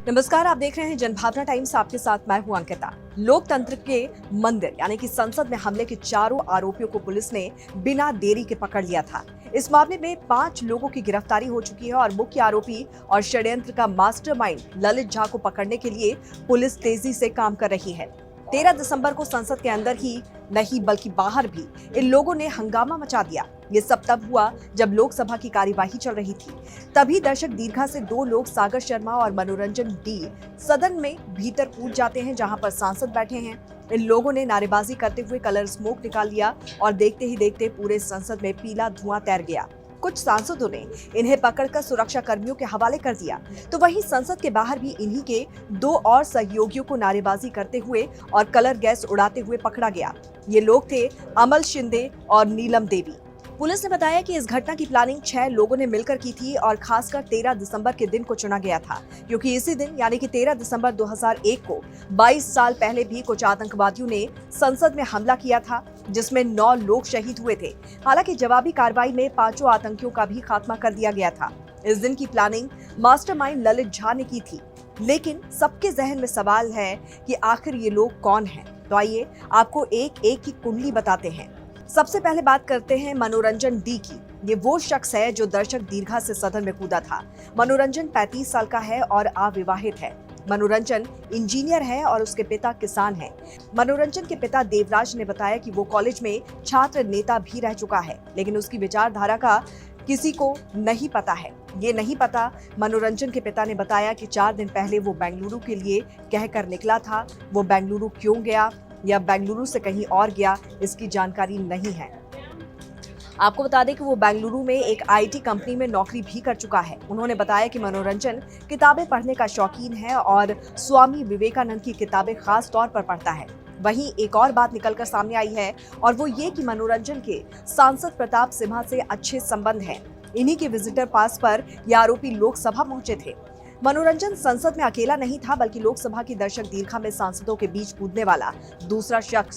नमस्कार, आप देख रहे हैं जनभावना टाइम्स। आपके साथ मैं हूं अंकिता। लोकतंत्र के मंदिर यानी कि संसद में हमले के चारों आरोपियों को पुलिस ने बिना देरी के पकड़ लिया था। इस मामले में 5 लोगों की गिरफ्तारी हो चुकी है और मुख्य आरोपी और षड्यंत्र का मास्टरमाइंड ललित झा को पकड़ने के लिए पुलिस तेजी से काम कर रही है। 13 दिसंबर को संसद के अंदर ही नहीं बल्कि बाहर भी इन लोगों ने हंगामा मचा दिया। ये सब तब हुआ जब लोकसभा की कार्यवाही चल रही थी। तभी दर्शक दीर्घा से 2 लोग सागर शर्मा और मनोरंजन डी सदन में भीतर कूद जाते हैं, जहां पर सांसद बैठे हैं। इन लोगों ने नारेबाजी करते हुए कलर स्मोक निकाल लिया और देखते ही देखते पूरे संसद में पीला धुआं तैर गया। कुछ सांसदों ने इन्हें पकड़कर सुरक्षा कर्मियों के हवाले कर दिया, तो वहीं संसद के बाहर भी इन्हीं के 2 और सहयोगियों को नारेबाजी करते हुए और कलर गैस उड़ाते हुए पकड़ा गया। ये लोग थे अमल शिंदे और नीलम देवी। पुलिस ने बताया कि इस घटना की प्लानिंग 6 लोगों ने मिलकर की थी और खासकर 13 दिसंबर के दिन को चुना गया था, क्योंकि इसी दिन यानी कि 13 दिसंबर 2001 को 22 साल पहले भी कुछ आतंकवादियों ने संसद में हमला किया था, जिसमें 9 लोग शहीद हुए थे। हालांकि जवाबी कार्रवाई में 5 आतंकियों का भी खात्मा कर दिया गया था। इस दिन की प्लानिंग मास्टरमाइंड ललित झा ने की थी, लेकिन सबके जहन में सवाल है कि आखिर ये लोग कौन हैं। तो आइए आपको एक एक की कुंडली बताते हैं। सबसे पहले बात करते हैं मनोरंजन डी की। ये वो शख्स है जो दर्शक दीर्घा से सदन में कूदा था। मनोरंजन 35 साल का है और अविवाहित है। मनोरंजन इंजीनियर है और उसके पिता किसान हैं। मनोरंजन के पिता देवराज ने बताया कि वो कॉलेज में छात्र नेता भी रह चुका है, लेकिन उसकी विचारधारा का किसी को नहीं पता है। ये नहीं पता। मनोरंजन के पिता ने बताया कि 4 दिन पहले वो बेंगलुरु के लिए कहकर निकला था। वो बेंगलुरु क्यों गया या बेंगलुरु से कहीं और गया, इसकी जानकारी नहीं है। आपको बता दें कि वो बेंगलुरु में एक आईटी कंपनी में नौकरी भी कर चुका है। उन्होंने बताया कि मनोरंजन किताबें पढ़ने का शौकीन है और स्वामी विवेकानंद की किताबें खास तौर पर पढ़ता है। वहीं एक और बात निकलकर सामने आई है और वो ये कि मनोरंजन के सांसद प्रताप सिम्हा से अच्छे संबंध हैं। इन्हीं के विजिटर पास पर ये आरोपी लोकसभा पहुंचे थे। मनोरंजन संसद में अकेला नहीं था, बल्कि लोकसभा की दर्शक दीर्घा में सांसदों के बीच कूदने वाला दूसरा शख्स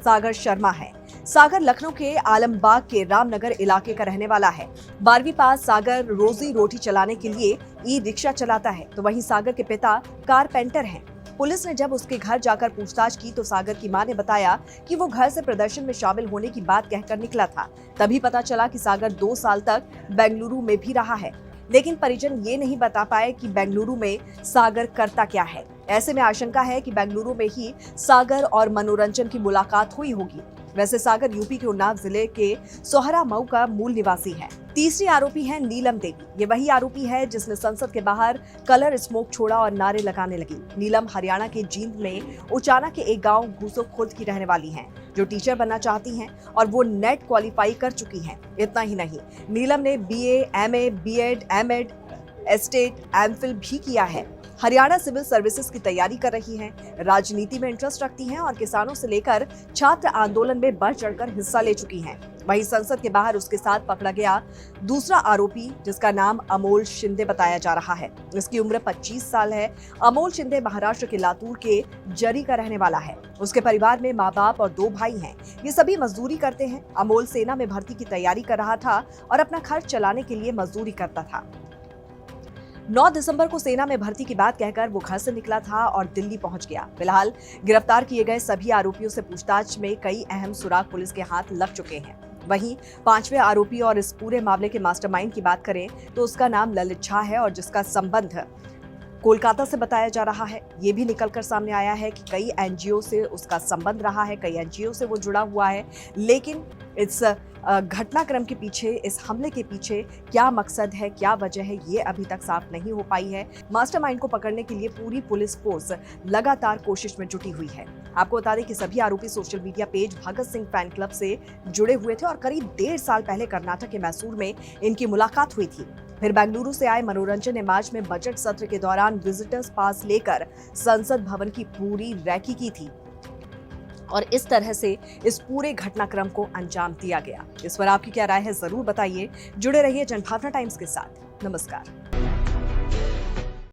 सागर शर्मा है। सागर लखनऊ के आलमबाग के रामनगर इलाके का रहने वाला है। 12वीं पास सागर रोजी रोटी चलाने के लिए ई रिक्शा चलाता है, तो वहीं सागर के पिता कारपेंटर हैं। पुलिस ने जब उसके घर जाकर पूछताछ की तो सागर की मां ने बताया कि वो घर से प्रदर्शन में शामिल होने की बात कहकर निकला था। तभी पता चला कि सागर 2 साल तक बेंगलुरु में भी रहा है, लेकिन परिजन ये नहीं बता पाए कि बेंगलुरु में सागर करता क्या है। ऐसे में आशंका है कि बेंगलुरु में ही सागर और मनोरंजन की मुलाकात हुई होगी। वैसे सागर यूपी के उन्नाव जिले के सोहरा मऊ का मूल निवासी है। तीसरी आरोपी है नीलम देवी। ये वही आरोपी है जिसने संसद के बाहर कलर स्मोक छोड़ा और नारे लगाने लगी। नीलम हरियाणा के जींद में उचाना के एक गांव घूसो खुर्द की रहने वाली हैं, जो टीचर बनना चाहती हैं और वो नेट क्वालिफाई कर चुकी हैं। इतना ही नहीं, नीलम ने बीए, एमए, बीएड, एमएड, एस्टेट, एमफिल भी किया है। हरियाणा सिविल सर्विसेज की तैयारी कर रही हैं, राजनीति में इंटरेस्ट रखती हैं और किसानों से लेकर छात्र आंदोलन में बढ़ चढ़कर हिस्सा ले चुकी हैं। वहीं संसद के बाहर उसके साथ पकड़ा गया दूसरा आरोपी, जिसका नाम अमोल शिंदे बताया जा रहा है। इसकी उम्र 25 साल है। अमोल शिंदे महाराष्ट्र के लातूर के जरी का रहने वाला है। उसके परिवार में माँ बाप और 2 भाई हैं। ये सभी मजदूरी करते हैं। अमोल सेना में भर्ती की तैयारी कर रहा था और अपना खर्च चलाने के लिए मजदूरी करता था। 9 दिसंबर को सेना में भर्ती की बात कहकर वो घर से निकला था और दिल्ली पहुंच गया। फिलहाल गिरफ्तार किए गए सभी आरोपियों से पूछताछ में कई अहम सुराग पुलिस के हाथ लग चुके हैं। वहीं 5वें आरोपी और इस पूरे मामले के मास्टरमाइंड की बात करें तो उसका नाम ललित झा है और जिसका संबंध कोलकाता से बताया जा रहा है। ये भी निकलकर सामने आया है कि कई एनजीओ से उसका संबंध रहा है, कई एनजीओ से वो जुड़ा हुआ है। लेकिन इस घटनाक्रम के पीछे, इस हमले के पीछे क्या मकसद है, क्या वजह है, ये अभी तक साफ नहीं हो पाई है। मास्टरमाइंड को पकड़ने के लिए पूरी पुलिस फोर्स लगातार कोशिश में जुटी हुई है। आपको बता दें कि सभी आरोपी social media page Bhagat Singh fan club से जुड़े हुए थे और करीब 1.5 साल पहले कर्नाटक के मैसूर में इनकी मुलाकात हुई थी। फिर बेंगलुरु से आए मनोरंजन ने मार्च में बजट सत्र के दौरान विजिटर्स पास लेकर संसद भवन की पूरी रैकी की थी और इस तरह से इस पूरे घटनाक्रम को अंजाम दिया गया। इस पर आपकी क्या राय है, जरूर बताइए। जुड़े रहिए जनभावना टाइम्स के साथ। नमस्कार।